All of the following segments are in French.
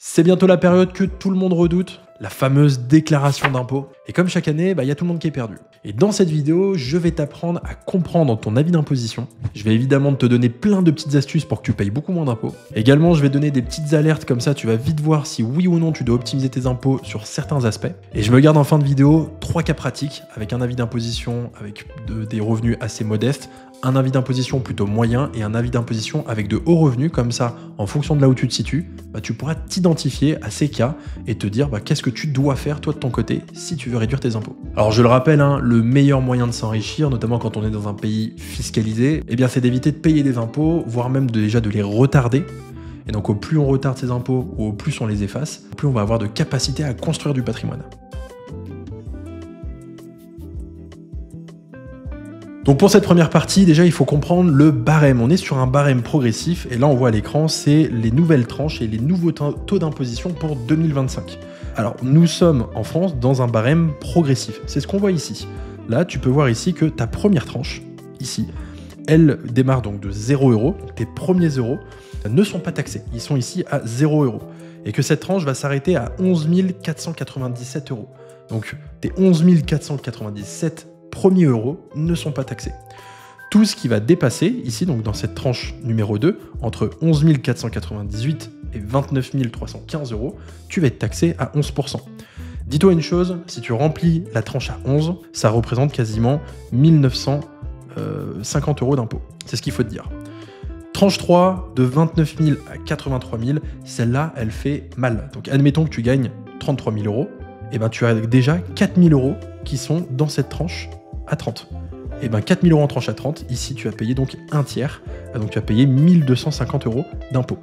C'est bientôt la période que tout le monde redoute, la fameuse déclaration d'impôt. Et comme chaque année, il y a tout le monde qui est perdu. Et dans cette vidéo, je vais t'apprendre à comprendre ton avis d'imposition. Je vais évidemment te donner plein de petites astuces pour que tu payes beaucoup moins d'impôts. Également, je vais donner des petites alertes comme ça, tu vas vite voir si oui ou non tu dois optimiser tes impôts sur certains aspects. Et je me garde en fin de vidéo 3 cas pratiques avec un avis d'imposition avec des revenus assez modestes, un avis d'imposition plutôt moyen et un avis d'imposition avec de hauts revenus. Comme ça, en fonction de là où tu te situes, tu pourras t'identifier à ces cas et te dire qu'est-ce que tu dois faire toi de ton côté si tu veux réduire tes impôts. Alors je le rappelle, le meilleur moyen de s'enrichir, notamment quand on est dans un pays fiscalisé, c'est d'éviter de payer des impôts, voire même déjà de les retarder. Et donc au plus on retarde ses impôts ou au plus on les efface, au plus on va avoir de capacité à construire du patrimoine. Donc pour cette première partie, déjà il faut comprendre le barème. On est sur un barème progressif et là on voit à l'écran, c'est les nouvelles tranches et les nouveaux taux d'imposition pour 2025. Alors nous sommes en France dans un barème progressif, c'est ce qu'on voit ici. Là tu peux voir ici que ta première tranche, ici, elle démarre donc de 0 €. Tes premiers euros ne sont pas taxés, ils sont ici à 0 €. Et que cette tranche va s'arrêter à 11 497 €. Donc tes 11 497 premiers euros ne sont pas taxés. Tout ce qui va dépasser ici, donc dans cette tranche numéro 2, entre 11 498 et 29 315 €, tu vas être taxé à 11%. Dis-toi une chose, si tu remplis la tranche à 11, ça représente quasiment 1950 € d'impôt. C'est ce qu'il faut te dire. Tranche 3, de 29 000 à 83 000, celle-là, elle fait mal. Donc admettons que tu gagnes 33 000 €, et tu as déjà 4 000 € qui sont dans cette tranche à 30. Et 4 000 € en tranche à 30, ici tu vas payer donc un tiers, donc tu vas payer 1 250 € d'impôt.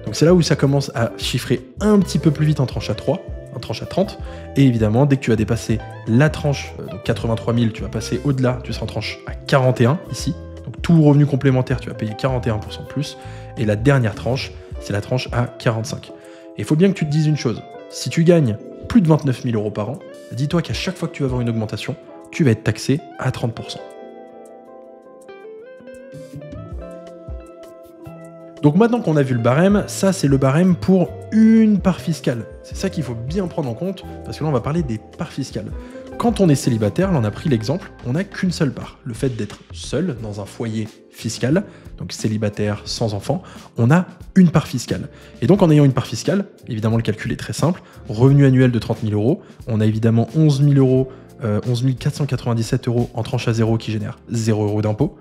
Donc c'est là où ça commence à chiffrer un petit peu plus vite en tranche à 3, en tranche à 30, et évidemment dès que tu vas dépasser la tranche, donc 83 000, tu vas passer au-delà, tu seras en tranche à 41 ici, donc tout revenu complémentaire tu vas payer 41% plus, et la dernière tranche, c'est la tranche à 45. Et il faut bien que tu te dises une chose, si tu gagnes plus de 29 000 € par an, dis-toi qu'à chaque fois que tu vas avoir une augmentation, tu vas être taxé à 30%. Donc maintenant qu'on a vu le barème, ça c'est le barème pour une part fiscale. C'est ça qu'il faut bien prendre en compte, parce que là on va parler des parts fiscales. Quand on est célibataire, là on a pris l'exemple, on n'a qu'une seule part. Le fait d'être seul dans un foyer fiscal, donc célibataire sans enfant, on a une part fiscale. Et donc en ayant une part fiscale, évidemment le calcul est très simple, revenu annuel de 30 000 €, on a évidemment 11 497 € en tranche à 0 qui génère 0 € d'impôt.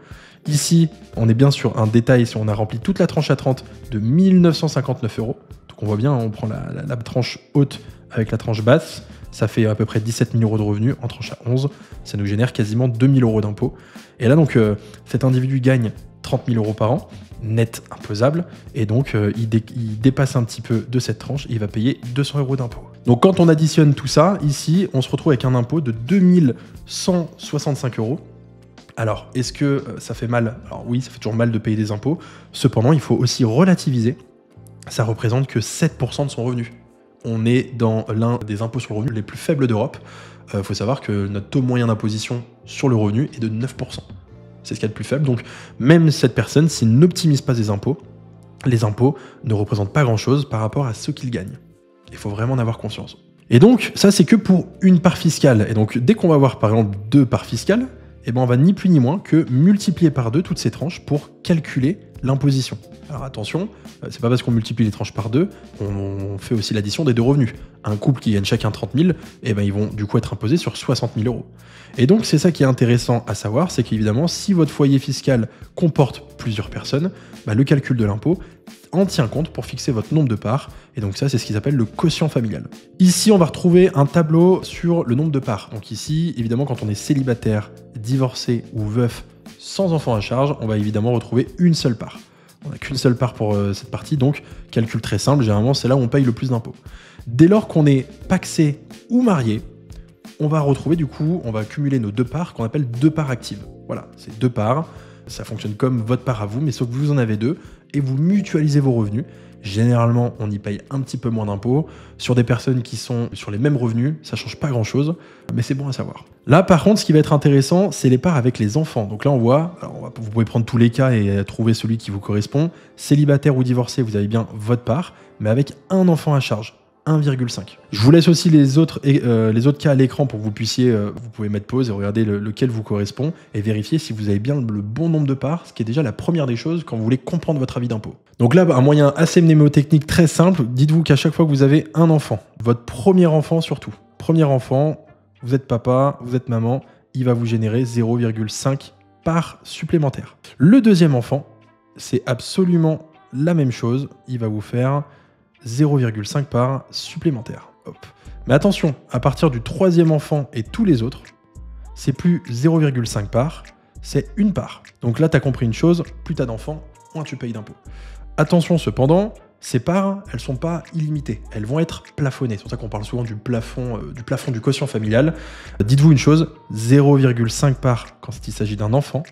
Ici, on est bien sur un détail, si on a rempli toute la tranche à 30 de 1 959 €. Donc on voit bien, on prend la tranche haute avec la tranche basse, ça fait à peu près 17 000 € de revenus en tranche à 11, ça nous génère quasiment 2 000 € d'impôt. Et là donc cet individu gagne 30 000 € par an, net imposable, et donc il dépasse un petit peu de cette tranche, et il va payer 200 € d'impôt. Donc quand on additionne tout ça, ici, on se retrouve avec un impôt de 2 165 €. Alors, est-ce que ça fait mal? Alors oui, ça fait toujours mal de payer des impôts. Cependant, il faut aussi relativiser. Ça représente que 7% de son revenu. On est dans l'un des impôts sur le revenu les plus faibles d'Europe. Il faut savoir que notre taux moyen d'imposition sur le revenu est de 9%. C'est ce qu'il y a de plus faible. Donc, même cette personne, s'il n'optimise pas ses impôts, les impôts ne représentent pas grand-chose par rapport à ce qu'il gagne. Il faut vraiment en avoir conscience. Et donc, ça, c'est que pour une part fiscale. Et donc, dès qu'on va avoir, par exemple, 2 parts fiscales, on va ni plus ni moins que multiplier par 2 toutes ces tranches pour calculer l'imposition. Alors attention, c'est pas parce qu'on multiplie les tranches par 2, on fait aussi l'addition des 2 revenus. Un couple qui gagne chacun 30 000, ils vont du coup être imposés sur 60 000 €. Et donc c'est ça qui est intéressant à savoir, c'est qu'évidemment, si votre foyer fiscal comporte plusieurs personnes, le calcul de l'impôt en tient compte pour fixer votre nombre de parts, et donc ça c'est ce qu'ils appellent le quotient familial. Ici on va retrouver un tableau sur le nombre de parts. Donc ici, évidemment, quand on est célibataire, divorcé ou veuf sans enfant à charge, on va évidemment retrouver une seule part. On n'a qu'une seule part pour cette partie, donc calcul très simple, généralement c'est là où on paye le plus d'impôts. Dès lors qu'on est pacsé ou marié, on va retrouver du coup, on va cumuler nos 2 parts qu'on appelle 2 parts actives. Voilà, c'est 2 parts, ça fonctionne comme votre part à vous, mais sauf que vous en avez 2, et vous mutualisez vos revenus. généralement, on y paye un petit peu moins d'impôts. Sur des personnes qui sont sur les mêmes revenus, ça change pas grand-chose, mais c'est bon à savoir. Là, par contre, ce qui va être intéressant, c'est les parts avec les enfants. Donc là, on voit, vous pouvez prendre tous les cas et trouver celui qui vous correspond. Célibataire ou divorcé, vous avez bien votre part, mais avec un enfant à charge. 1,5. Je vous laisse aussi les autres cas à l'écran pour que vous puissiez, vous pouvez mettre pause et regarder lequel vous correspond et vérifier si vous avez bien le bon nombre de parts, ce qui est déjà la première des choses quand vous voulez comprendre votre avis d'impôt. Donc là, un moyen assez mnémotechnique très simple, dites-vous qu'à chaque fois que vous avez un enfant, votre premier enfant surtout, premier enfant, vous êtes papa, vous êtes maman, il va vous générer 0,5 parts supplémentaires. Le deuxième enfant, c'est absolument la même chose, il va vous faire 0,5 parts supplémentaires. Hop. Mais attention, à partir du troisième enfant et tous les autres, c'est plus 0,5 parts, c'est une part. Donc là, tu as compris une chose, plus tu as d'enfants, moins tu payes d'impôts. Attention cependant, ces parts, elles ne sont pas illimitées, elles vont être plafonnées. C'est pour ça qu'on parle souvent du plafond du quotient familial. Dites-vous une chose, 0,5 parts quand il s'agit d'un enfant,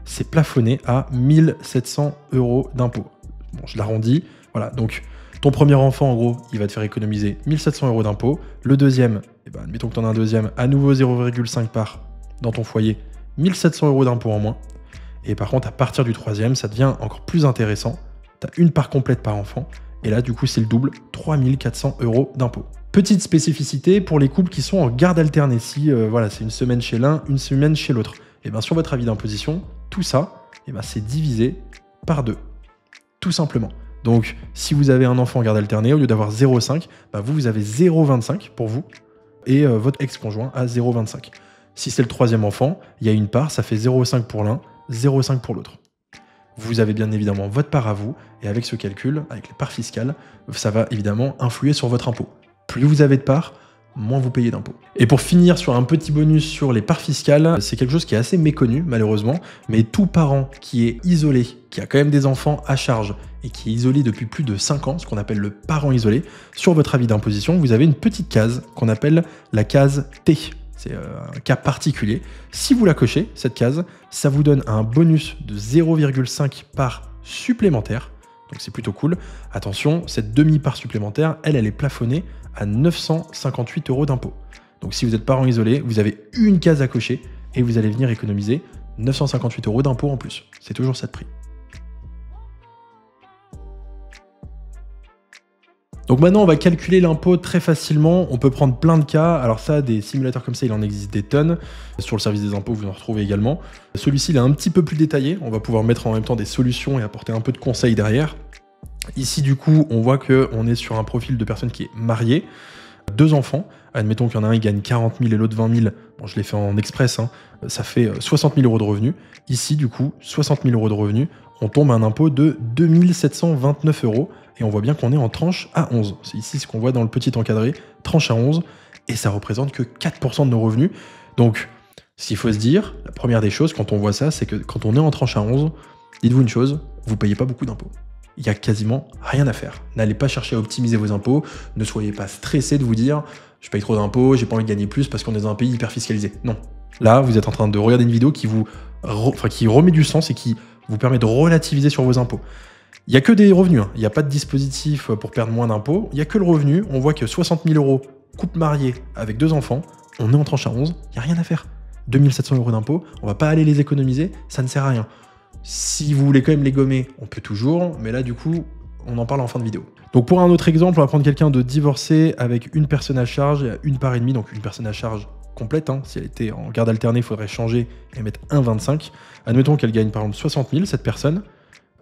c'est plafonné à 1 700 € d'impôts. Bon, je l'arrondis, voilà, donc ton premier enfant, en gros, il va te faire économiser 1 700 € d'impôts. Le deuxième, admettons que tu en as un deuxième, à nouveau 0,5 parts dans ton foyer, 1 700 € d'impôts en moins. Et par contre, à partir du troisième, ça devient encore plus intéressant. Tu as une part complète par enfant. Et là, du coup, c'est le double, 3 400 € d'impôts. Petite spécificité pour les couples qui sont en garde alternée. Si voilà, c'est une semaine chez l'un, une semaine chez l'autre. Et bien sur votre avis d'imposition, tout ça, c'est divisé par 2. Tout simplement. Donc, si vous avez un enfant en garde alternée, au lieu d'avoir 0,5, vous avez 0,25 pour vous et votre ex-conjoint à 0,25. Si c'est le troisième enfant, il y a une part, ça fait 0,5 pour l'un, 0,5 pour l'autre. Vous avez bien évidemment votre part à vous, et avec ce calcul, avec les parts fiscales, ça va évidemment influer sur votre impôt. Plus vous avez de parts, moins vous payez d'impôts. Et pour finir sur un petit bonus sur les parts fiscales, c'est quelque chose qui est assez méconnu malheureusement, mais tout parent qui est isolé, qui a quand même des enfants à charge et qui est isolé depuis plus de 5 ans, ce qu'on appelle le parent isolé, sur votre avis d'imposition, vous avez une petite case qu'on appelle la case T. C'est un cas particulier. Si vous la cochez, cette case, ça vous donne un bonus de 0,5 parts supplémentaires. Donc c'est plutôt cool. Attention, cette demi-part supplémentaire, elle est plafonnée à 958 € d'impôt. Donc si vous êtes parent isolé, vous avez une case à cocher et vous allez venir économiser 958 € d'impôt en plus. C'est toujours ça de prix. Donc maintenant, on va calculer l'impôt très facilement. On peut prendre plein de cas. Alors ça, des simulateurs comme ça, il en existe des tonnes. Sur le service des impôts, vous en retrouvez également. Celui-ci, il est un petit peu plus détaillé. On va pouvoir mettre en même temps des solutions et apporter un peu de conseils derrière. Ici, du coup, on voit qu'on est sur un profil de personne qui est mariée, 2 enfants. Admettons qu'il y en a un, il gagne 40 000 et l'autre 20 000. Bon, je l'ai fait en express, hein. Ça fait 60 000 € de revenus. Ici, du coup, 60 000 € de revenus, on tombe à un impôt de 2 729 €. Et on voit bien qu'on est en tranche à 11. C'est ici ce qu'on voit dans le petit encadré, tranche à 11. Et ça représente que 4% de nos revenus. Donc, ce qu'il faut se dire, la première des choses, quand on voit ça, c'est que quand on est en tranche à 11, dites-vous une chose, vous ne payez pas beaucoup d'impôts. Il n'y a quasiment rien à faire. N'allez pas chercher à optimiser vos impôts. Ne soyez pas stressé de vous dire « je paye trop d'impôts, j'ai pas envie de gagner plus parce qu'on est dans un pays hyper fiscalisé ». Non. Là, vous êtes en train de regarder une vidéo qui qui remet du sens et qui vous permet de relativiser sur vos impôts. Il n'y a que des revenus, hein. Il n'y a pas de dispositif pour perdre moins d'impôts. Il n'y a que le revenu. On voit que 60 000 €, couple marié avec 2 enfants, on est en tranche à 11, il n'y a rien à faire. 2 700 € d'impôts, on ne va pas aller les économiser, ça ne sert à rien. Si vous voulez quand même les gommer, on peut toujours, mais là du coup, on en parle en fin de vidéo. Donc pour un autre exemple, on va prendre quelqu'un de divorcé avec une personne à charge et une part et demie, donc une personne à charge complète. Hein. Si elle était en garde alternée, il faudrait changer et mettre 1,25. Admettons qu'elle gagne par exemple 60 000, cette personne.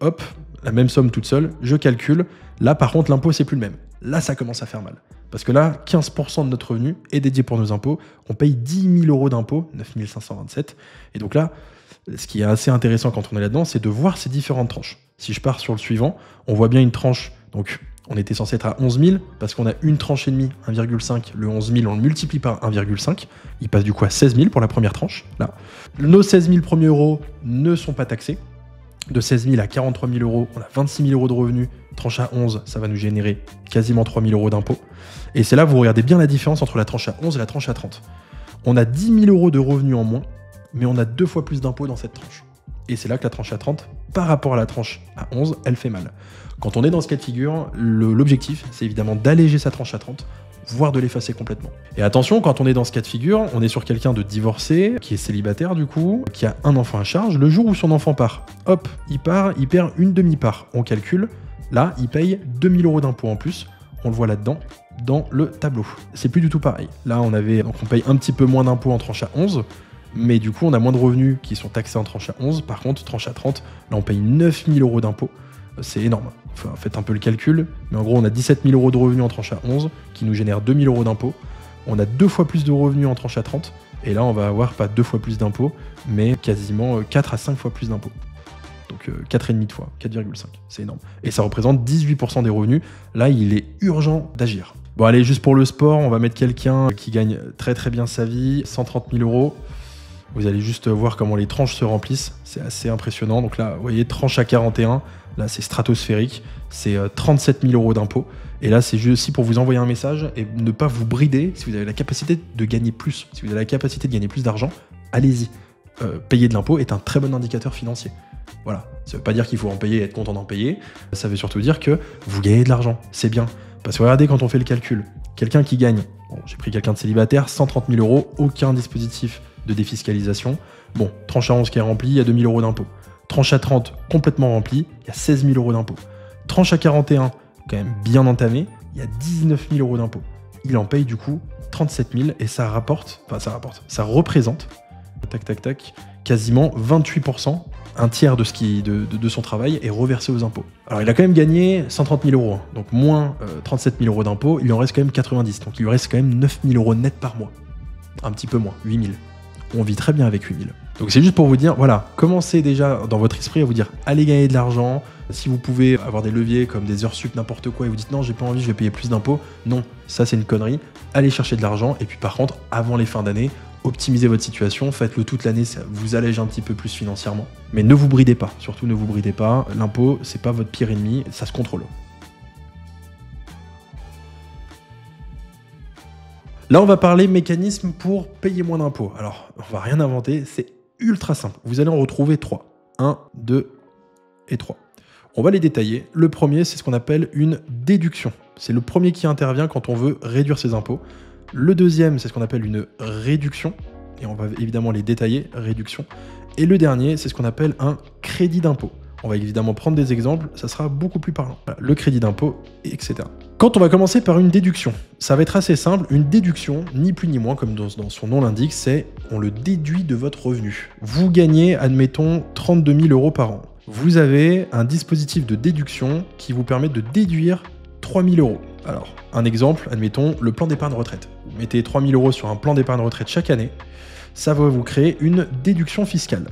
Hop, la même somme toute seule, je calcule. Là, par contre, l'impôt, c'est plus le même. Là, ça commence à faire mal. Parce que là, 15% de notre revenu est dédié pour nos impôts. On paye 10 000 € d'impôts, 9 527. Et donc là, ce qui est assez intéressant quand on est là-dedans, c'est de voir ces différentes tranches. Si je pars sur le suivant, on voit bien une tranche. Donc, on était censé être à 11 000 parce qu'on a une tranche et demie, 1,5. Le 11 000, on le multiplie par 1,5. Il passe du coup à 16 000 pour la première tranche. Là, nos 16 000 premiers euros ne sont pas taxés. De 16 000 à 43 000 €, on a 26 000 € de revenus. Tranche à 11, ça va nous générer quasiment 3 000 € d'impôts. Et c'est là, vous regardez bien la différence entre la tranche à 11 et la tranche à 30. On a 10 000 € de revenus en moins, mais on a 2 fois plus d'impôts dans cette tranche. Et c'est là que la tranche à 30, par rapport à la tranche à 11, elle fait mal. Quand on est dans ce cas de figure, l'objectif, c'est évidemment d'alléger sa tranche à 30, voire de l'effacer complètement. Et attention, quand on est dans ce cas de figure, on est sur quelqu'un de divorcé, qui est célibataire du coup, qui a un enfant à charge. Le jour où son enfant part, hop, il part, il perd une demi-part. On calcule, là, il paye 2000 € d'impôt en plus. On le voit là-dedans, dans le tableau. C'est plus du tout pareil. Là, donc on paye un petit peu moins d'impôts en tranche à 11, mais du coup, on a moins de revenus qui sont taxés en tranche à 11. Par contre, tranche à 30, là, on paye 9000 € d'impôts. C'est énorme. Enfin, faites un peu le calcul, mais en gros, on a 17 000 € de revenus en tranche à 11, qui nous génère 2000 € d'impôts. On a 2 fois plus de revenus en tranche à 30, et là, on va avoir pas 2 fois plus d'impôts, mais quasiment 4 à 5 fois plus d'impôts. Donc 4,5 de fois, 4,5, c'est énorme. Et ça représente 18% des revenus. Là, il est urgent d'agir. Bon, allez, juste pour le sport, on va mettre quelqu'un qui gagne très très bien sa vie, 130 000 €. Vous allez juste voir comment les tranches se remplissent. C'est assez impressionnant. Donc là, vous voyez, tranche à 41. Là, c'est stratosphérique. C'est 37 000 € d'impôts. Et là, c'est juste aussi pour vous envoyer un message et ne pas vous brider. Si vous avez la capacité de gagner plus, si vous avez la capacité de gagner plus d'argent, allez-y. Payer de l'impôt est un très bon indicateur financier. Voilà. Ça ne veut pas dire qu'il faut en payer et être content d'en payer. Ça veut surtout dire que vous gagnez de l'argent. C'est bien. Parce que regardez, quand on fait le calcul, quelqu'un qui gagne, bon, j'ai pris quelqu'un de célibataire, 130 000 €, aucun dispositif de défiscalisation. Bon, tranche à 11 qui est remplie, il y a 2000 € d'impôt. Tranche à 30, complètement remplie, il y a 16 000 € d'impôt. Tranche à 41, quand même bien entamé, il y a 19 000 € d'impôt. Il en paye du coup 37 000 et ça représente, quasiment 28%, un tiers de son travail est reversé aux impôts. Alors il a quand même gagné 130 000 €, donc moins 37 000 € d'impôts, il en reste quand même 90, donc il lui reste quand même 9 000 € net par mois. Un petit peu moins, 8 000. On vit très bien avec 8 000. Donc c'est juste pour vous dire, voilà, commencez déjà dans votre esprit à vous dire, allez gagner de l'argent. Si vous pouvez avoir des leviers comme des heures sup, n'importe quoi, et vous dites non, j'ai pas envie, je vais payer plus d'impôts. Non, ça c'est une connerie. Allez chercher de l'argent. Et puis par contre, avant les fins d'année, optimisez votre situation, faites-le toute l'année, ça vous allège un petit peu plus financièrement. Mais ne vous bridez pas, surtout ne vous bridez pas. L'impôt, c'est pas votre pire ennemi, ça se contrôle. Là, on va parler mécanisme pour payer moins d'impôts. Alors, on va rien inventer, c'est ultra simple. Vous allez en retrouver 3. 1, 2 et 3. On va les détailler. Le premier, c'est ce qu'on appelle une déduction. C'est le premier qui intervient quand on veut réduire ses impôts. Le deuxième, c'est ce qu'on appelle une réduction. Et on va évidemment les détailler, réduction. Et le dernier, c'est ce qu'on appelle un crédit d'impôt. On va évidemment prendre des exemples, ça sera beaucoup plus parlant. Voilà, le crédit d'impôt, etc. Quand on va commencer par une déduction, ça va être assez simple. Une déduction, ni plus ni moins, comme dans son nom l'indique, c'est on le déduit de votre revenu. Vous gagnez, admettons, 32 000 € par an. Vous avez un dispositif de déduction qui vous permet de déduire 3 000 €. Alors, un exemple, admettons, le plan d'épargne retraite. Vous mettez 3 000 € sur un plan d'épargne retraite chaque année, ça va vous créer une déduction fiscale.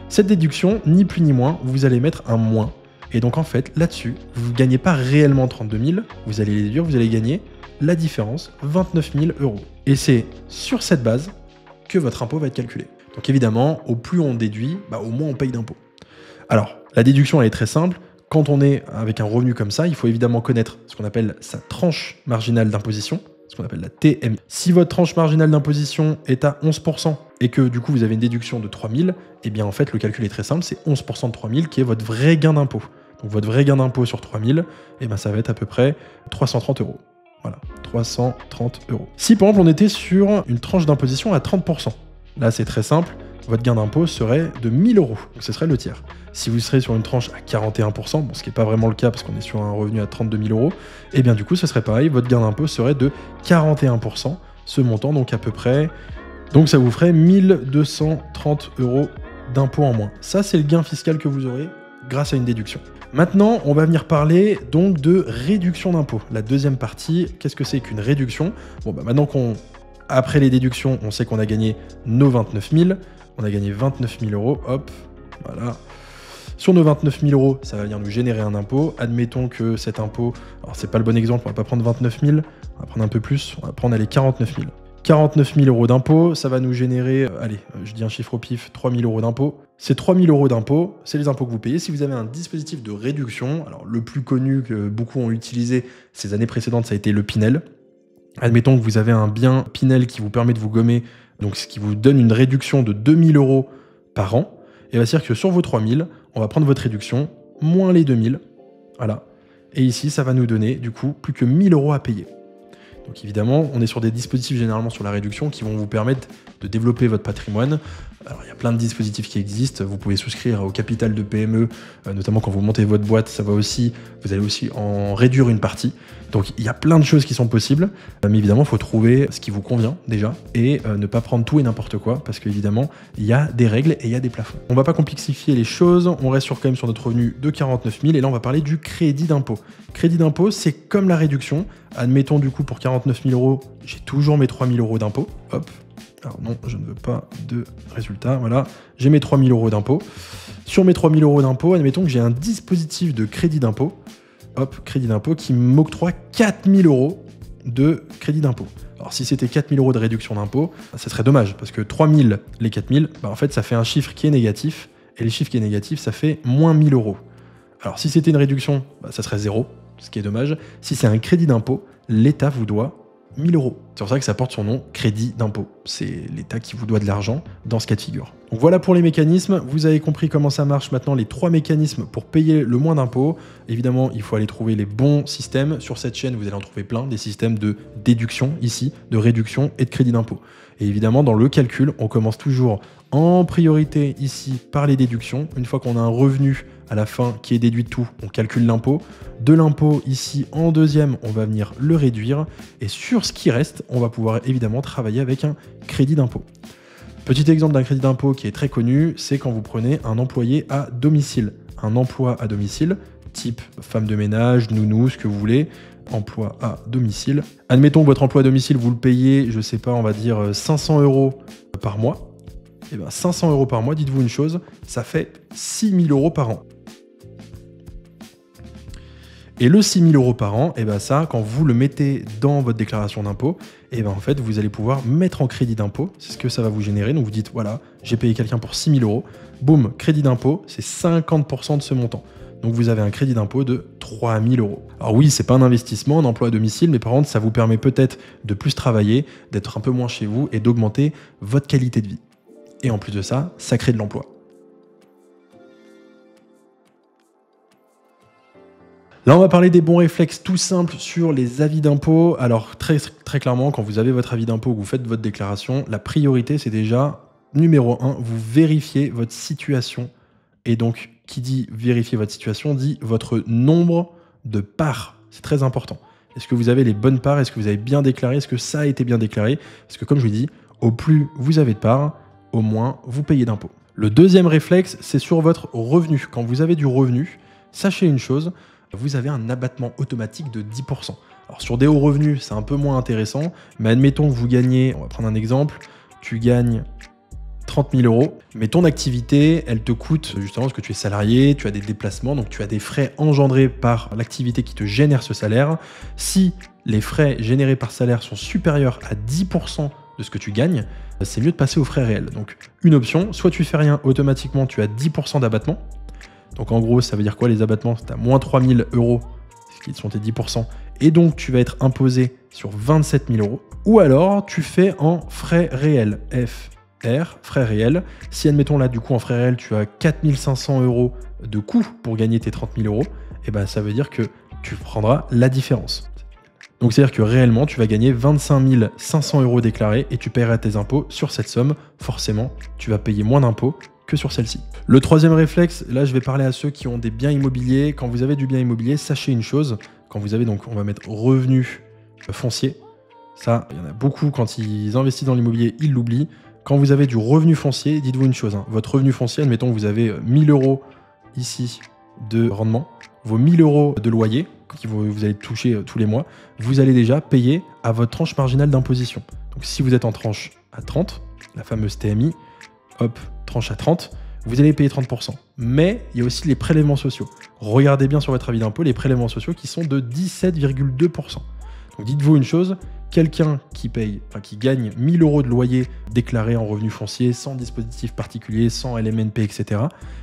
Cette déduction, ni plus ni moins, vous allez mettre un moins. Et donc en fait, là-dessus, vous ne gagnez pas réellement 32 000, vous allez les déduire, vous allez gagner la différence, 29 000 €. Et c'est sur cette base que votre impôt va être calculé. Donc évidemment, au plus on déduit, au moins on paye d'impôt. Alors, la déduction, elle est très simple. Quand on est avec un revenu comme ça, il faut évidemment connaître ce qu'on appelle sa tranche marginale d'imposition, ce qu'on appelle la TMI. Si votre tranche marginale d'imposition est à 11% et que du coup vous avez une déduction de 3 000, eh bien en fait le calcul est très simple, c'est 11% de 3 000 qui est votre vrai gain d'impôt. Donc votre vrai gain d'impôt sur 3 000, eh bien ça va être à peu près 330 €. Voilà, 330 €. Si par exemple on était sur une tranche d'imposition à 30%, là c'est très simple, votre gain d'impôt serait de 1 000 €, donc ce serait le tiers. Si vous serez sur une tranche à 41%, bon, ce qui n'est pas vraiment le cas parce qu'on est sur un revenu à 32 000 €, et bien du coup ce serait pareil, votre gain d'impôt serait de 41%, ce montant donc à peu près, donc ça vous ferait 1 230 € d'impôt en moins. Ça c'est le gain fiscal que vous aurez grâce à une déduction. Maintenant, on va venir parler donc de réduction d'impôt. La deuxième partie, qu'est-ce que c'est qu'une réduction? Bon, maintenant après les déductions, on sait qu'on a gagné nos 29 000, on a gagné 29 000 €, hop, voilà. Sur nos 29 000 €, ça va venir nous générer un impôt. Admettons que cet impôt, alors c'est pas le bon exemple, on va pas prendre 29 000, on va prendre un peu plus, on va prendre les 49 000. 49 000 € d'impôt, ça va nous générer, allez, je dis un chiffre au pif, 3 000 € d'impôt. Ces 3 000 € d'impôt, c'est les impôts que vous payez. Si vous avez un dispositif de réduction, alors le plus connu que beaucoup ont utilisé ces années précédentes, ça a été le Pinel. Admettons que vous avez un bien Pinel qui vous permet de vous gommer, donc ce qui vous donne une réduction de 2 000 € par an. Et va dire que sur vos 3000, on va prendre votre réduction, moins les 2000. Voilà. Et ici, ça va nous donner, du coup, plus que 1000 € à payer. Donc évidemment, on est sur des dispositifs généralement sur la réduction qui vont vous permettre de développer votre patrimoine. Alors il y a plein de dispositifs qui existent, vous pouvez souscrire au capital de PME, notamment quand vous montez votre boîte, ça va aussi, vous allez aussi en réduire une partie. Donc il y a plein de choses qui sont possibles, mais évidemment il faut trouver ce qui vous convient déjà et ne pas prendre tout et n'importe quoi parce qu'évidemment il y a des règles et il y a des plafonds. On va pas complexifier les choses, on reste quand même sur notre revenu de 49 000 et là on va parler du crédit d'impôt. Crédit d'impôt c'est comme la réduction, admettons du coup pour 49 000 €, j'ai toujours mes 3 000 € d'impôt, hop. Alors non, je ne veux pas de résultat, voilà, j'ai mes 3 000 € d'impôt. Sur mes 3 000 € d'impôt, admettons que j'ai un dispositif de crédit d'impôt, hop, crédit d'impôt qui m'octroie 4 000 € de crédit d'impôt. Alors si c'était 4 000 € de réduction d'impôt, ça serait dommage, parce que 3 000, les 4 000, en fait ça fait un chiffre qui est négatif, et le chiffre qui est négatif, ça fait moins 1 000 €. Alors si c'était une réduction, ça serait 0, ce qui est dommage. Si c'est un crédit d'impôt, l'État vous doit 1 000 €. C'est pour ça que ça porte son nom, crédit d'impôt. C'est l'État qui vous doit de l'argent dans ce cas de figure. Donc voilà pour les mécanismes. Vous avez compris comment ça marche maintenant, les 3 mécanismes pour payer le moins d'impôts. Évidemment, il faut aller trouver les bons systèmes. Sur cette chaîne, vous allez en trouver plein, des systèmes de déduction ici, de réduction et de crédit d'impôt. Et évidemment, dans le calcul, on commence toujours en priorité ici par les déductions. Une fois qu'on a un revenu à la fin qui est déduit de tout, on calcule l'impôt. De l'impôt ici en deuxième, on va venir le réduire. Et sur ce qui reste, on va pouvoir évidemment travailler avec un crédit d'impôt. Petit exemple d'un crédit d'impôt qui est très connu, c'est quand vous prenez un employé à domicile. Un emploi à domicile, type femme de ménage, nounou, ce que vous voulez, emploi à domicile. Admettons que votre emploi à domicile, vous le payez, je sais pas, on va dire 500 € par mois. Et bien 500 € par mois, dites-vous une chose, ça fait 6 000 € par an. Et le 6 000 € par an, et ben ça, quand vous le mettez dans votre déclaration d'impôt, et ben en fait, vous allez pouvoir mettre en crédit d'impôt. C'est ce que ça va vous générer. Donc vous dites, voilà, j'ai payé quelqu'un pour 6 000 €. Boum, crédit d'impôt, c'est 50% de ce montant. Donc vous avez un crédit d'impôt de 3 000 €. Alors oui, c'est pas un investissement, un emploi à domicile, mais par contre, ça vous permet peut-être de plus travailler, d'être un peu moins chez vous et d'augmenter votre qualité de vie. Et en plus de ça, ça crée de l'emploi. Là, on va parler des bons réflexes tout simples sur les avis d'impôt. Alors, très clairement, quand vous avez votre avis d'impôt, que vous faites votre déclaration, la priorité, c'est déjà, numéro 1, vous vérifiez votre situation. Et donc, qui dit vérifier votre situation, dit votre nombre de parts. C'est très important. Est-ce que vous avez les bonnes parts? Est-ce que vous avez bien déclaré? Est-ce que ça a été bien déclaré? Parce que, comme je vous dis, au plus vous avez de parts, au moins vous payez d'impôts. Le deuxième réflexe, c'est sur votre revenu. Quand vous avez du revenu, sachez une chose, vous avez un abattement automatique de 10%. Alors sur des hauts revenus, c'est un peu moins intéressant, mais admettons que vous gagnez, on va prendre un exemple, tu gagnes 30 000 €, mais ton activité, elle te coûte justement parce que tu es salarié, tu as des déplacements, donc tu as des frais engendrés par l'activité qui te génère ce salaire. Si les frais générés par salaire sont supérieurs à 10% de ce que tu gagnes, c'est mieux de passer aux frais réels. Donc une option, soit tu fais rien, automatiquement tu as 10% d'abattement. Donc en gros, ça veut dire quoi les abattements? Tu as moins 3 000 €, ce qui sont tes 10%, et donc tu vas être imposé sur 27 000 €. Ou alors, tu fais en frais réels, FR, frais réels. Si admettons là, du coup, en frais réels, tu as 4 500 € de coûts pour gagner tes 30 000 €, et ben ça veut dire que tu prendras la différence. Donc c'est-à-dire que réellement, tu vas gagner 25 500 € déclarés et tu paieras tes impôts sur cette somme. Forcément, tu vas payer moins d'impôts que sur celle-ci. Le troisième réflexe, là je vais parler à ceux qui ont des biens immobiliers. Quand vous avez du bien immobilier, sachez une chose, quand vous avez donc, on va mettre revenus fonciers, ça, il y en a beaucoup quand ils investissent dans l'immobilier, ils l'oublient. Quand vous avez du revenu foncier, dites-vous une chose, votre revenu foncier, admettons que vous avez 1 000 € ici de rendement, vos 1 000 € de loyer, que vous allez toucher tous les mois, vous allez déjà payer à votre tranche marginale d'imposition. Donc si vous êtes en tranche à 30, la fameuse TMI, hop, tranche à 30, vous allez payer 30%. Mais il y a aussi les prélèvements sociaux. Regardez bien sur votre avis d'impôt les prélèvements sociaux qui sont de 17,2%. Donc dites-vous une chose, quelqu'un qui gagne 1 000 € de loyer déclaré en revenu foncier, sans dispositif particulier, sans LMNP, etc.,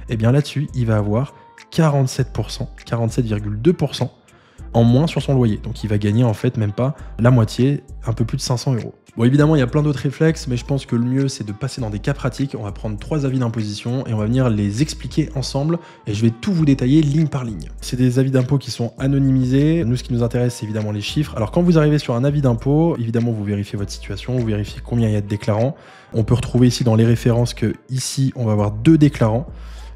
eh bien là-dessus, il va avoir 47%, 47,2% en moins sur son loyer. Donc il va gagner en fait même pas la moitié, un peu plus de 500 €. Bon, évidemment, il y a plein d'autres réflexes, mais je pense que le mieux, c'est de passer dans des cas pratiques. On va prendre 3 avis d'imposition et on va venir les expliquer ensemble. Et je vais tout vous détailler ligne par ligne. C'est des avis d'impôt qui sont anonymisés. Nous, ce qui nous intéresse, c'est évidemment les chiffres. Alors, quand vous arrivez sur un avis d'impôt, évidemment, vous vérifiez votre situation, vous vérifiez combien il y a de déclarants. On peut retrouver ici dans les références que ici, on va avoir 2 déclarants.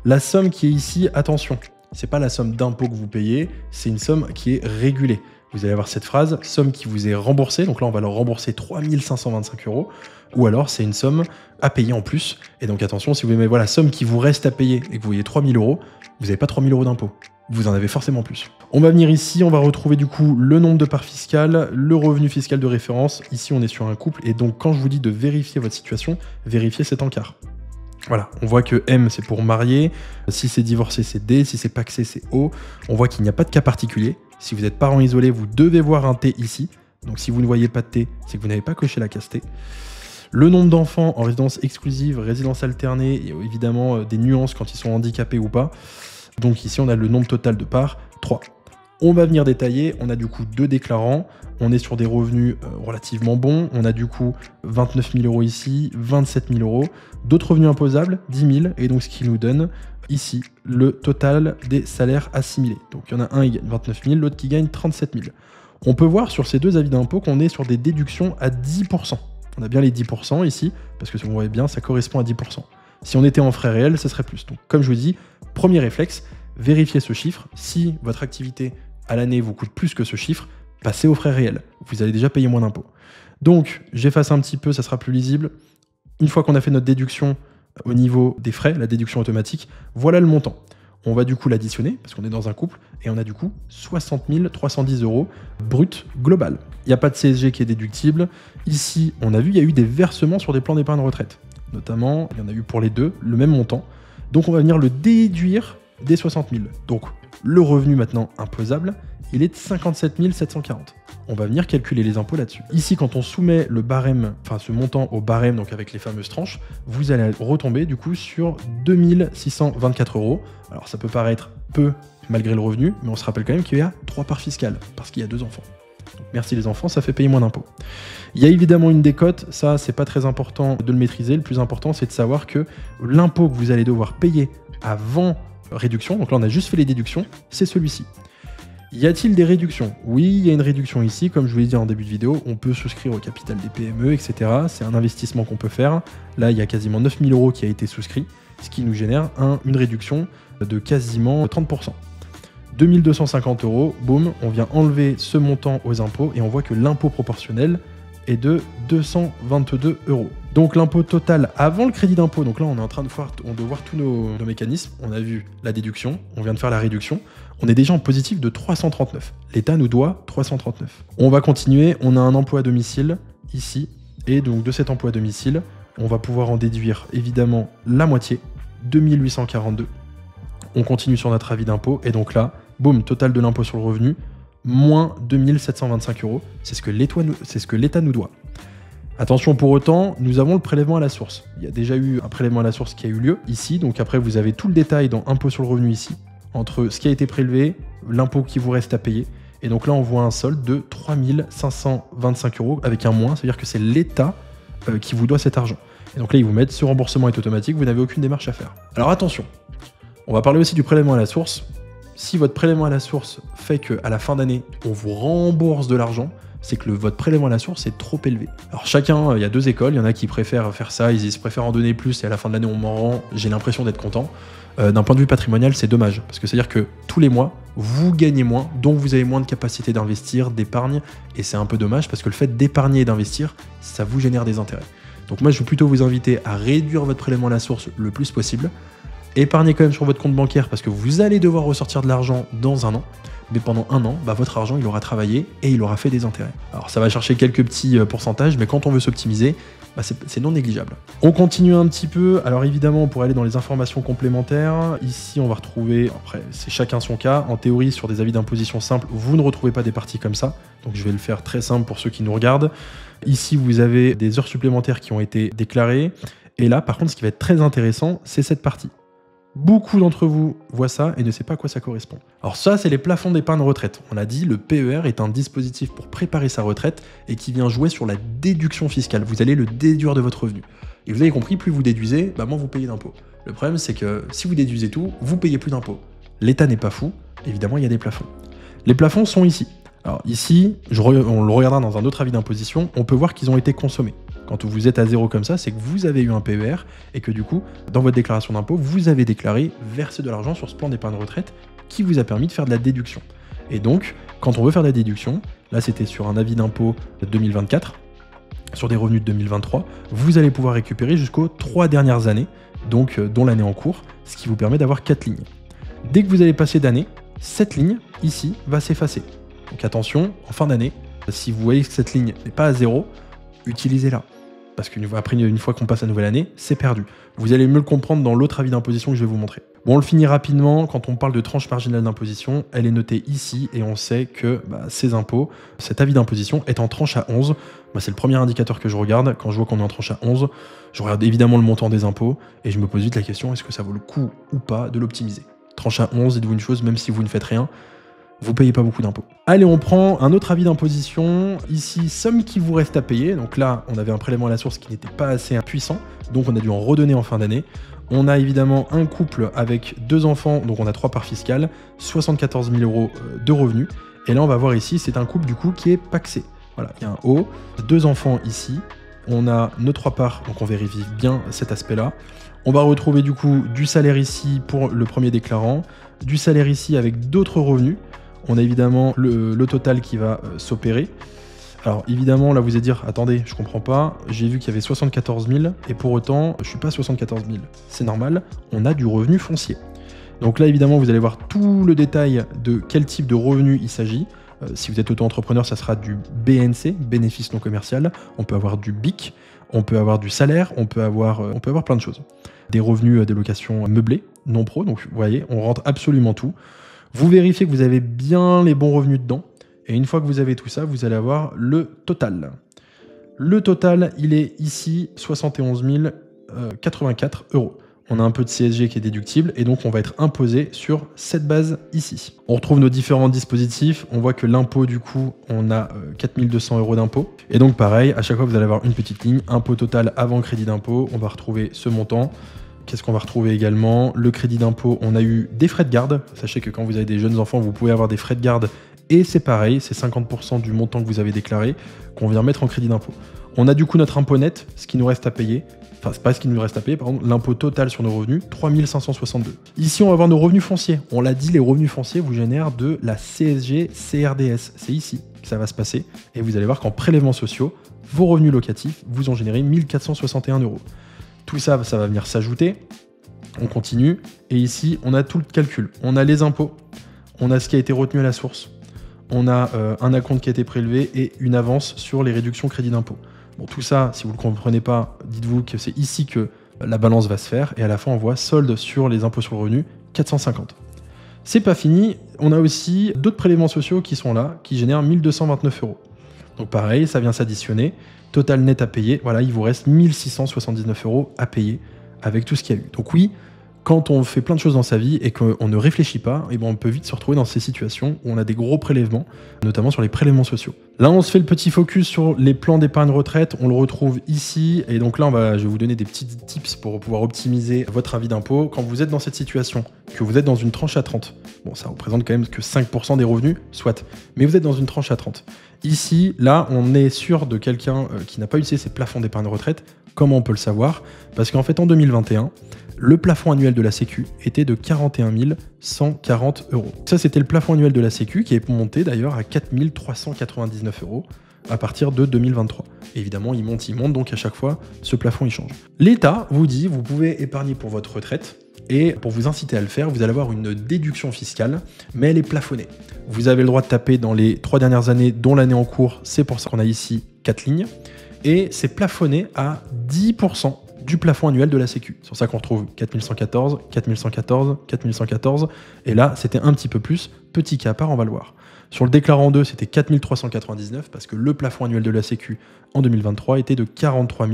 La somme qui est ici, attention, c'est pas la somme d'impôt que vous payez, c'est une somme qui est régulée. Vous allez avoir cette phrase, somme qui vous est remboursée, donc là on va leur rembourser 3 525 €, ou alors c'est une somme à payer en plus. Et donc attention, si vous mettez voilà, somme qui vous reste à payer et que vous voyez 3 000 €, vous n'avez pas 3 000 € d'impôt. Vous en avez forcément plus. On va venir ici, on va retrouver du coup le nombre de parts fiscales, le revenu fiscal de référence. Ici on est sur un couple, et donc quand je vous dis de vérifier votre situation, vérifiez cet encart. Voilà, on voit que M c'est pour marié, si c'est divorcé c'est D, si c'est pacsé c'est O. On voit qu'il n'y a pas de cas particulier. Si vous êtes parent isolé, vous devez voir un T ici. Donc si vous ne voyez pas de T, c'est que vous n'avez pas coché la case T. Le nombre d'enfants en résidence exclusive, résidence alternée, et évidemment des nuances quand ils sont handicapés ou pas. Donc ici on a le nombre total de parts, 3. On va venir détailler, on a du coup 2 déclarants, on est sur des revenus relativement bons, on a du coup 29 000 € ici, 27 000 €, d'autres revenus imposables, 10 000, et donc ce qui nous donne ici le total des salaires assimilés. Donc il y en a un qui gagne 29 000, l'autre qui gagne 37 000. On peut voir sur ces 2 avis d'impôt qu'on est sur des déductions à 10%. On a bien les 10% ici, parce que si vous voyez bien, ça correspond à 10%. Si on était en frais réels, ce serait plus. Donc comme je vous dis, premier réflexe, vérifiez ce chiffre. Si votre activité à l'année vous coûte plus que ce chiffre, passez aux frais réels. Vous allez déjà payer moins d'impôts. Donc, j'efface un petit peu, ça sera plus lisible. Une fois qu'on a fait notre déduction au niveau des frais, la déduction automatique, voilà le montant. On va du coup l'additionner, parce qu'on est dans un couple, et on a du coup 60 310 € brut global. Il n'y a pas de CSG qui est déductible. Ici, on a vu, il y a eu des versements sur des plans d'épargne retraite. Notamment, il y en a eu pour les deux, le même montant. Donc, on va venir le déduire des 60 000. Donc, le revenu maintenant imposable, il est de 57 740. On va venir calculer les impôts là-dessus. Ici, quand on soumet le barème, enfin ce montant au barème, donc avec les fameuses tranches, vous allez retomber du coup sur 2 624 €. Alors ça peut paraître peu malgré le revenu, mais on se rappelle quand même qu'il y a 3 parts fiscales, parce qu'il y a 2 enfants. Donc, merci les enfants, ça fait payer moins d'impôts. Il y a évidemment une décote, ça c'est pas très important de le maîtriser, le plus important c'est de savoir que l'impôt que vous allez devoir payer avant réduction, donc là on a juste fait les déductions, c'est celui-ci. Y a-t-il des réductions? Oui, il y a une réduction ici, comme je vous l'ai dit en début de vidéo, on peut souscrire au capital des PME, etc. C'est un investissement qu'on peut faire. Là, il y a quasiment 9 000 € qui a été souscrit, ce qui nous génère une réduction de quasiment 30%. 2 250 €, boum, on vient enlever ce montant aux impôts et on voit que l'impôt proportionnel est de 222 €. Donc l'impôt total avant le crédit d'impôt, donc là on est en train de voir tous nos mécanismes, on a vu la déduction, on vient de faire la réduction, on est déjà en positif de 339. L'État nous doit 339. On va continuer, on a un emploi à domicile ici, et donc de cet emploi à domicile, on va pouvoir en déduire évidemment la moitié, 2 842. On continue sur notre avis d'impôt, et donc là, boum, total de l'impôt sur le revenu, moins 2 725 €, c'est ce que l'État nous doit. Attention pour autant, nous avons le prélèvement à la source. Il y a déjà eu un prélèvement à la source qui a eu lieu ici, donc après vous avez tout le détail dans impôt sur le revenu ici, entre ce qui a été prélevé, l'impôt qui vous reste à payer, et donc là on voit un solde de 3 525 € avec un moins, c'est-à-dire que c'est l'État qui vous doit cet argent. Et donc là ils vous mettent ce remboursement est automatique, vous n'avez aucune démarche à faire. Alors attention, on va parler aussi du prélèvement à la source. Si votre prélèvement à la source fait qu'à la fin d'année, on vous rembourse de l'argent, c'est que votre prélèvement à la source est trop élevé. Alors chacun, il y a 2 écoles, il y en a qui préfèrent faire ça, ils préfèrent en donner plus et à la fin de l'année on m'en rend, j'ai l'impression d'être content. D'un point de vue patrimonial, c'est dommage, parce que c'est-à-dire que tous les mois, vous gagnez moins, donc vous avez moins de capacité d'investir, d'épargne, et c'est un peu dommage, parce que le fait d'épargner et d'investir, ça vous génère des intérêts. Donc moi je vais plutôt vous inviter à réduire votre prélèvement à la source le plus possible, épargnez quand même sur votre compte bancaire, parce que vous allez devoir ressortir de l'argent dans un an, mais pendant un an, votre argent il aura travaillé et il aura fait des intérêts. Alors ça va chercher quelques petits pourcentages, mais quand on veut s'optimiser, c'est non négligeable. On continue un petit peu, alors évidemment pour aller dans les informations complémentaires, ici on va retrouver, après c'est chacun son cas, en théorie sur des avis d'imposition simples, vous ne retrouvez pas des parties comme ça, donc je vais le faire très simple pour ceux qui nous regardent. Ici vous avez des heures supplémentaires qui ont été déclarées, et là par contre ce qui va être très intéressant, c'est cette partie. Beaucoup d'entre vous voient ça et ne savent pas à quoi ça correspond. Alors ça, c'est les plafonds d'épargne retraite. On a dit, le PER est un dispositif pour préparer sa retraite et qui vient jouer sur la déduction fiscale. Vous allez le déduire de votre revenu. Et vous avez compris, plus vous déduisez, moins vous payez d'impôts. Le problème, c'est que si vous déduisez tout, vous payez plus d'impôts. L'État n'est pas fou, évidemment, il y a des plafonds. Les plafonds sont ici. Alors ici, on le regardera dans un autre avis d'imposition, on peut voir qu'ils ont été consommés. Quand vous êtes à zéro comme ça, c'est que vous avez eu un PER et que du coup, dans votre déclaration d'impôt, vous avez déclaré verser de l'argent sur ce plan d'épargne retraite qui vous a permis de faire de la déduction. Et donc, quand on veut faire de la déduction, là c'était sur un avis d'impôt 2024, sur des revenus de 2023, vous allez pouvoir récupérer jusqu'aux 3 dernières années, donc dont l'année en cours, ce qui vous permet d'avoir 4 lignes. Dès que vous allez passer d'année, cette ligne ici va s'effacer. Donc attention, en fin d'année, si vous voyez que cette ligne n'est pas à zéro, utilisez-la. Parce qu'après, une fois qu'on passe la nouvelle année, c'est perdu. Vous allez mieux le comprendre dans l'autre avis d'imposition que je vais vous montrer. Bon, on le finit rapidement. Quand on parle de tranche marginale d'imposition, elle est notée ici et on sait que ces impôts, cet avis d'imposition est en tranche à 11. C'est le premier indicateur que je regarde. Quand je vois qu'on est en tranche à 11, je regarde évidemment le montant des impôts et je me pose vite la question, est-ce que ça vaut le coup ou pas de l'optimiser? Tranche à 11, dites-vous une chose, même si vous ne faites rien, vous payez pas beaucoup d'impôts. Allez, on prend un autre avis d'imposition. Ici, somme qui vous reste à payer. Donc là, on avait un prélèvement à la source qui n'était pas assez puissant, donc on a dû en redonner en fin d'année. On a évidemment un couple avec 2 enfants, donc on a 3 parts fiscales, 74 000 € de revenus. Et là, on va voir ici, c'est un couple du coup qui est pacsé. Voilà, il y a un O, 2 enfants ici. On a nos 3 parts, donc on vérifie bien cet aspect-là. On va retrouver du coup du salaire ici pour le premier déclarant, du salaire ici avec d'autres revenus. On a évidemment le total qui va s'opérer. Alors évidemment, là vous allez dire, attendez, je comprends pas, j'ai vu qu'il y avait 74 000 et pour autant, je suis pas à 74 000. C'est normal, on a du revenu foncier. Donc là évidemment, vous allez voir tout le détail de quel type de revenu il s'agit. Si vous êtes auto-entrepreneur, ça sera du BNC, bénéfice non commercial. On peut avoir du BIC, on peut avoir du salaire, on peut avoir plein de choses. Des revenus des locations meublées, non pro, donc vous voyez, on rentre absolument tout. Vous vérifiez que vous avez bien les bons revenus dedans. Et une fois que vous avez tout ça, vous allez avoir le total. Le total, il est ici 71 084 €. On a un peu de CSG qui est déductible et donc on va être imposé sur cette base ici. On retrouve nos différents dispositifs. On voit que l'impôt, du coup, on a 4 200 € d'impôt. Et donc pareil, à chaque fois, vous allez avoir une petite ligne. Impôt total avant crédit d'impôt. On va retrouver ce montant. Qu'est-ce qu'on va retrouver également? Le crédit d'impôt, on a eu des frais de garde. Sachez que quand vous avez des jeunes enfants, vous pouvez avoir des frais de garde. Et c'est pareil, c'est 50% du montant que vous avez déclaré qu'on vient mettre en crédit d'impôt. On a du coup notre impôt net, ce qui nous reste à payer. Enfin, c'est pas ce qui nous reste à payer, pardon. L'impôt total sur nos revenus, 3 562. Ici, on va avoir nos revenus fonciers. On l'a dit, les revenus fonciers vous génèrent de la CSG CRDS. C'est ici que ça va se passer. Et vous allez voir qu'en prélèvements sociaux, vos revenus locatifs vous ont généré 1 461 €. Tout ça, ça va venir s'ajouter. On continue. Et ici, on a tout le calcul. On a les impôts. On a ce qui a été retenu à la source. On a un acompte qui a été prélevé et une avance sur les réductions crédit d'impôt. Bon, tout ça, si vous ne le comprenez pas, dites-vous que c'est ici que la balance va se faire. Et à la fin, on voit solde sur les impôts sur le revenu, 450. C'est pas fini. On a aussi d'autres prélèvements sociaux qui sont là, qui génèrent 1 229 €. Donc pareil, ça vient s'additionner. Total net à payer, voilà, il vous reste 1 679 € à payer avec tout ce qu'il y a eu. Donc oui, quand on fait plein de choses dans sa vie et qu'on ne réfléchit pas, et ben on peut vite se retrouver dans ces situations où on a des gros prélèvements, notamment sur les prélèvements sociaux. Là, on se fait le petit focus sur les plans d'épargne retraite, on le retrouve ici, et donc là, je vais vous donner des petits tips pour pouvoir optimiser votre avis d'impôt. Quand vous êtes dans cette situation, que vous êtes dans une tranche à 30, bon, ça représente quand même que 5% des revenus, soit, mais vous êtes dans une tranche à 30. Ici, là, on est sûr de quelqu'un qui n'a pas utilisé ses plafonds d'épargne retraite. Comment on peut le savoir? Parce qu'en fait, en 2021, le plafond annuel de la Sécu était de 41 140 €. Ça, c'était le plafond annuel de la Sécu qui est monté d'ailleurs à 4 399 € à partir de 2023. Et évidemment, il monte, donc à chaque fois, ce plafond, il change. L'État vous dit, vous pouvez épargner pour votre retraite, et pour vous inciter à le faire, vous allez avoir une déduction fiscale, mais elle est plafonnée. Vous avez le droit de taper dans les 3 dernières années, dont l'année en cours, c'est pour ça qu'on a ici 4 lignes, et c'est plafonné à 10% du plafond annuel de la Sécu. C'est pour ça qu'on retrouve 4114, 4114, 4114, et là, c'était un petit peu plus. Petit cas à part, on va le voir. Sur le déclarant 2, c'était 4 399 parce que le plafond annuel de la Sécu en 2023 était de 43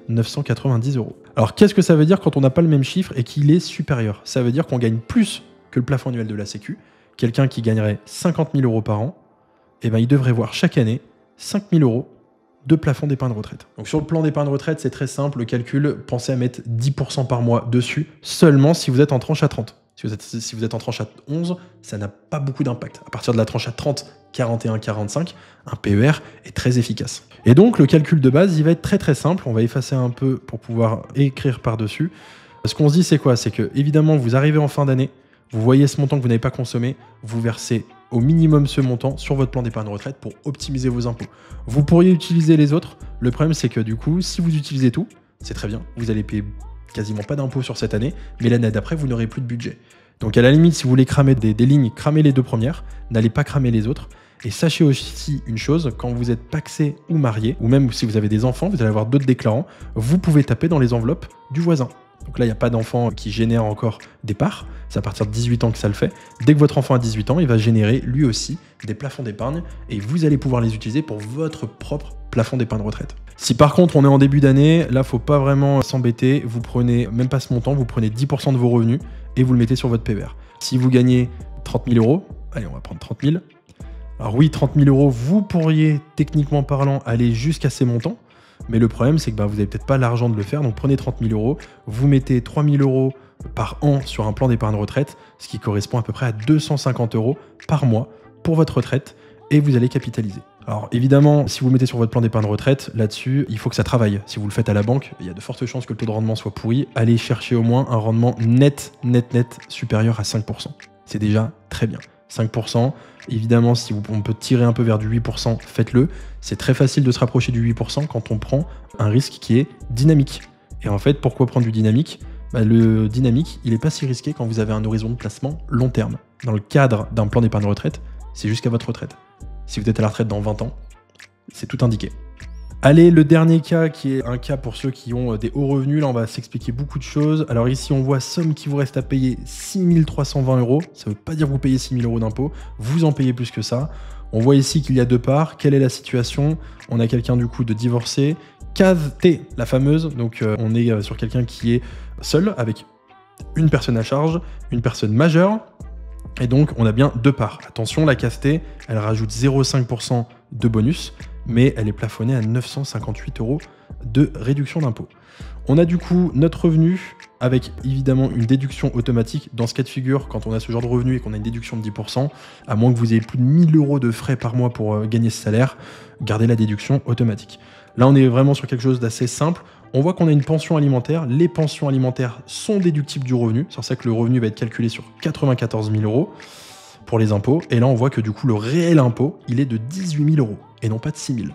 990 €. Alors qu'est-ce que ça veut dire quand on n'a pas le même chiffre et qu'il est supérieur? Ça veut dire qu'on gagne plus que le plafond annuel de la Sécu. Quelqu'un qui gagnerait 50 000 € par an, eh ben, il devrait voir chaque année 5 000 € de plafond d'épargne retraite. Donc sur le plan d'épargne retraite, c'est très simple, le calcul, pensez à mettre 10% par mois dessus, seulement si vous êtes en tranche à 30. Si vous êtes en tranche à 11, ça n'a pas beaucoup d'impact. À partir de la tranche à 30, 41, 45, un PER est très efficace. Et donc le calcul de base, il va être très très simple. On va effacer un peu pour pouvoir écrire par-dessus. Ce qu'on se dit, c'est quoi? C'est que évidemment, vous arrivez en fin d'année, vous voyez ce montant que vous n'avez pas consommé, vous versez au minimum ce montant sur votre plan d'épargne retraite pour optimiser vos impôts. Vous pourriez utiliser les autres. Le problème, c'est que du coup, si vous utilisez tout, c'est très bien. Vous allez payer quasiment pas d'impôts sur cette année, mais l'année d'après, vous n'aurez plus de budget. Donc à la limite, si vous voulez cramer des lignes, cramez les 2 premières, n'allez pas cramer les autres. Et sachez aussi une chose, quand vous êtes pacsé ou marié, ou même si vous avez des enfants, vous allez avoir d'autres déclarants, vous pouvez taper dans les enveloppes du voisin. Donc là, il n'y a pas d'enfant qui génère encore des parts. C'est à partir de 18 ans que ça le fait. Dès que votre enfant a 18 ans, il va générer lui aussi des plafonds d'épargne et vous allez pouvoir les utiliser pour votre propre plafond d'épargne retraite. Si par contre on est en début d'année, là, faut pas vraiment s'embêter. Vous prenez même pas ce montant, vous prenez 10% de vos revenus et vous le mettez sur votre PER. Si vous gagnez 30 000 €, allez, on va prendre 30 000. Alors oui, 30 000 €, vous pourriez techniquement parlant aller jusqu'à ces montants. Mais le problème, c'est que vous n'avez peut-être pas l'argent de le faire. Donc prenez 30 000 €, vous mettez 3 000 € par an sur un plan d'épargne retraite, ce qui correspond à peu près à 250 € par mois pour votre retraite et vous allez capitaliser. Alors évidemment, si vous le mettez sur votre plan d'épargne retraite, là-dessus, il faut que ça travaille. Si vous le faites à la banque, il y a de fortes chances que le taux de rendement soit pourri. Allez chercher au moins un rendement net supérieur à 5%. C'est déjà très bien. 5%, évidemment, si on peut tirer un peu vers du 8%, faites-le. C'est très facile de se rapprocher du 8% quand on prend un risque qui est dynamique. Et en fait, pourquoi prendre du dynamique? Le dynamique, il n'est pas si risqué quand vous avez un horizon de placement long terme. Dans le cadre d'un plan d'épargne retraite, c'est jusqu'à votre retraite. Si vous êtes à la retraite dans 20 ans, c'est tout indiqué. Allez, le dernier cas qui est un cas pour ceux qui ont des hauts revenus. Là, on va s'expliquer beaucoup de choses. Alors ici, on voit somme qui vous reste à payer 6 320 €. Ça ne veut pas dire que vous payez 6 000 € d'impôts. Vous en payez plus que ça. On voit ici qu'il y a 2 parts. Quelle est la situation? On a quelqu'un du coup de divorcé. Case T, la fameuse. Donc on est sur quelqu'un qui est seul avec une personne à charge, une personne majeure. Et donc, on a bien 2 parts. Attention, la case T, elle rajoute 0,5% de bonus, mais elle est plafonnée à 958 € de réduction d'impôt. On a du coup notre revenu avec évidemment une déduction automatique. Dans ce cas de figure, quand on a ce genre de revenu et qu'on a une déduction de 10%, à moins que vous ayez plus de 1 000 € de frais par mois pour gagner ce salaire, gardez la déduction automatique. Là, on est vraiment sur quelque chose d'assez simple. On voit qu'on a une pension alimentaire. Les pensions alimentaires sont déductibles du revenu. C'est pour ça que le revenu va être calculé sur 94 000 € pour les impôts. Et là, on voit que du coup, le réel impôt, il est de 18 000 € et non pas de 6 000.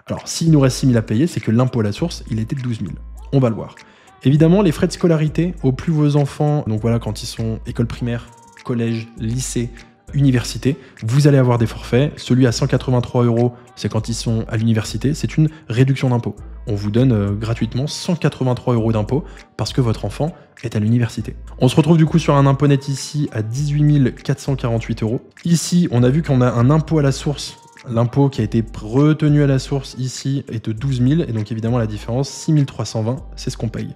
Alors, s'il nous reste 6 000 à payer, c'est que l'impôt à la source, il était de 12 000. On va le voir. Évidemment, les frais de scolarité, au plus vos enfants, donc voilà, quand ils sont école primaire, collège, lycée, université, vous allez avoir des forfaits. Celui à 183 €, c'est quand ils sont à l'université, c'est une réduction d'impôt. On vous donne gratuitement 183 € d'impôt parce que votre enfant est à l'université. On se retrouve du coup sur un impôt net ici à 18 448 €. Ici, on a vu qu'on a un impôt à la source. L'impôt qui a été retenu à la source ici est de 12 000 et donc évidemment la différence, 6 320, c'est ce qu'on paye.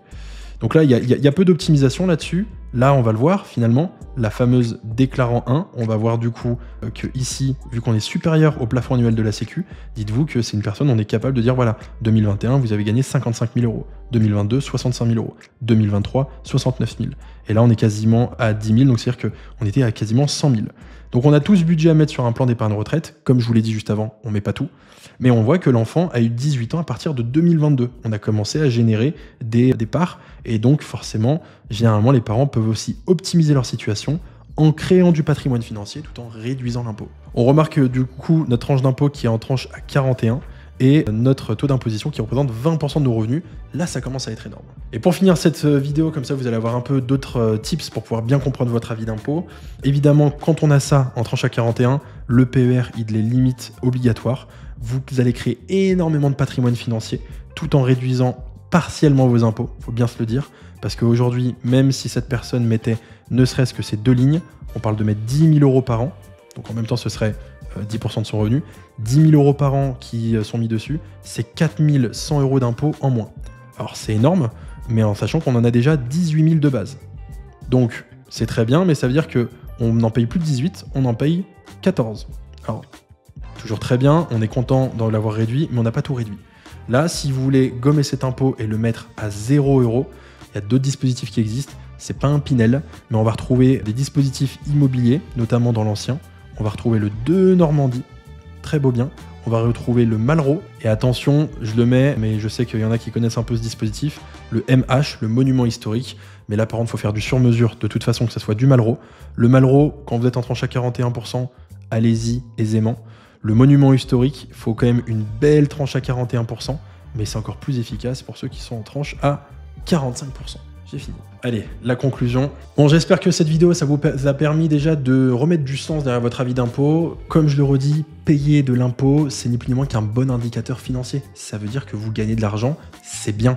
Donc là, il y a peu d'optimisation là-dessus. Là, on va le voir finalement, la fameuse déclarant 1. On va voir du coup que ici, vu qu'on est supérieur au plafond annuel de la Sécu, dites-vous que c'est une personne, on est capable de dire voilà, 2021, vous avez gagné 55 000 €. 2022, 65 000 €. 2023, 69 000. Et là, on est quasiment à 10 000, donc c'est-à-dire qu'on était à quasiment 100 000. Donc on a tout ce budget à mettre sur un plan d'épargne retraite. Comme je vous l'ai dit juste avant, on met pas tout. Mais on voit que l'enfant a eu 18 ans à partir de 2022. On a commencé à générer des parts. Et donc forcément, généralement, les parents peuvent aussi optimiser leur situation en créant du patrimoine financier tout en réduisant l'impôt. On remarque du coup notre tranche d'impôt qui est en tranche à 41 et notre taux d'imposition qui représente 20% de nos revenus. Là, ça commence à être énorme. Et pour finir cette vidéo, comme ça, vous allez avoir un peu d'autres tips pour pouvoir bien comprendre votre avis d'impôt. Évidemment, quand on a ça en tranche à 41, le PER, il est limite obligatoire. Vous allez créer énormément de patrimoine financier tout en réduisant partiellement vos impôts, il faut bien se le dire, parce qu'aujourd'hui, même si cette personne mettait ne serait-ce que ces 2 lignes, on parle de mettre 10 000 € par an, donc en même temps ce serait 10% de son revenu, 10 000 euros par an qui sont mis dessus, c'est 4 100 euros d'impôts en moins. Alors c'est énorme, mais en sachant qu'on en a déjà 18 000 de base. Donc c'est très bien, mais ça veut dire qu'on n'en paye plus de 18, on en paye 14. Alors, toujours très bien, on est content d'en l'avoir réduit, mais on n'a pas tout réduit. Là, si vous voulez gommer cet impôt et le mettre à 0 €, il y a d'autres dispositifs qui existent. C'est pas un Pinel, mais on va retrouver des dispositifs immobiliers, notamment dans l'ancien. On va retrouver le De Normandie, très beau bien. On va retrouver le Malraux. Et attention, je le mets, mais je sais qu'il y en a qui connaissent un peu ce dispositif, le MH, le monument historique. Mais là, par contre, il faut faire du sur-mesure, de toute façon, que ce soit du Malraux. Le Malraux, quand vous êtes en tranche à 41%, allez-y aisément. Le monument historique, il faut quand même une belle tranche à 41%, mais c'est encore plus efficace pour ceux qui sont en tranche à 45%. J'ai fini. Allez, la conclusion. Bon, j'espère que cette vidéo, ça vous a permis déjà de remettre du sens derrière votre avis d'impôt. Comme je le redis, payer de l'impôt, c'est ni plus ni moins qu'un bon indicateur financier. Ça veut dire que vous gagnez de l'argent, c'est bien.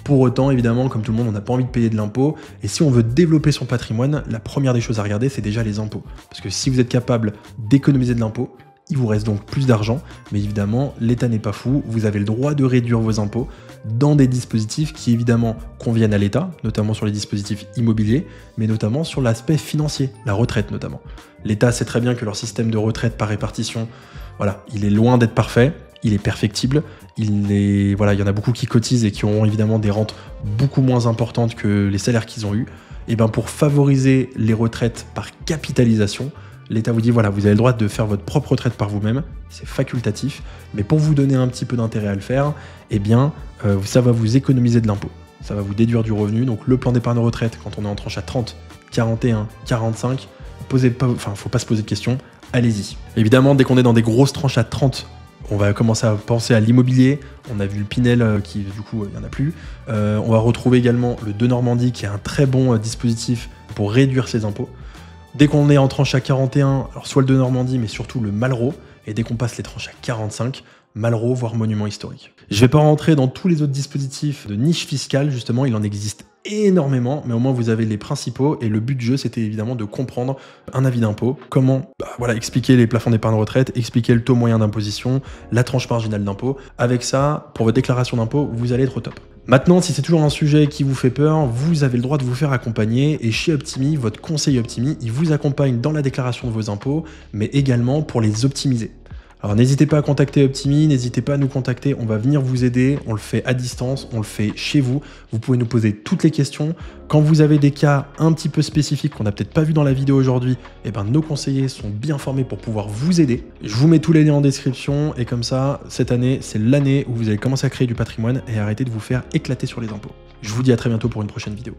Pour autant, évidemment, comme tout le monde, on n'a pas envie de payer de l'impôt. Et si on veut développer son patrimoine, la première des choses à regarder, c'est déjà les impôts. Parce que si vous êtes capable d'économiser de l'impôt, il vous reste donc plus d'argent, mais évidemment, l'État n'est pas fou, vous avez le droit de réduire vos impôts dans des dispositifs qui évidemment conviennent à l'État, notamment sur les dispositifs immobiliers, mais notamment sur l'aspect financier, la retraite notamment. L'État sait très bien que leur système de retraite par répartition, voilà, il est loin d'être parfait, il est perfectible, voilà, il y en a beaucoup qui cotisent et qui auront évidemment des rentes beaucoup moins importantes que les salaires qu'ils ont eus. Et bien pour favoriser les retraites par capitalisation, l'État vous dit, voilà, vous avez le droit de faire votre propre retraite par vous-même, c'est facultatif, mais pour vous donner un petit peu d'intérêt à le faire, eh bien, ça va vous économiser de l'impôt. Ça va vous déduire du revenu. Donc le plan d'épargne retraite, quand on est en tranche à 30, 41, 45, faut pas se poser de questions, allez-y. Évidemment, dès qu'on est dans des grosses tranches à 30, on va commencer à penser à l'immobilier. On a vu le Pinel qui, du coup, il n'y en a plus. On va retrouver également le De Normandie, qui est un très bon dispositif pour réduire ses impôts. Dès qu'on est en tranche à 41, alors soit le De Normandie, mais surtout le Malraux, et dès qu'on passe les tranches à 45, Malraux, voire monument historique. Je ne vais pas rentrer dans tous les autres dispositifs de niche fiscale, justement, il en existe énormément, mais au moins vous avez les principaux, et le but du jeu, c'était évidemment de comprendre un avis d'impôt, comment expliquer les plafonds d'épargne retraite, expliquer le taux moyen d'imposition, la tranche marginale d'impôt. Avec ça, pour votre déclaration d'impôt, vous allez être au top. Maintenant, si c'est toujours un sujet qui vous fait peur, vous avez le droit de vous faire accompagner, et chez Optimi, votre conseiller Optimi, il vous accompagne dans la déclaration de vos impôts, mais également pour les optimiser. Alors n'hésitez pas à contacter Optimi, n'hésitez pas à nous contacter, on va venir vous aider, on le fait à distance, on le fait chez vous, vous pouvez nous poser toutes les questions. Quand vous avez des cas un petit peu spécifiques qu'on n'a peut-être pas vu dans la vidéo aujourd'hui, eh ben, nos conseillers sont bien formés pour pouvoir vous aider. Je vous mets tous les liens en description, et comme ça, cette année, c'est l'année où vous allez commencer à créer du patrimoine et arrêter de vous faire éclater sur les impôts. Je vous dis à très bientôt pour une prochaine vidéo.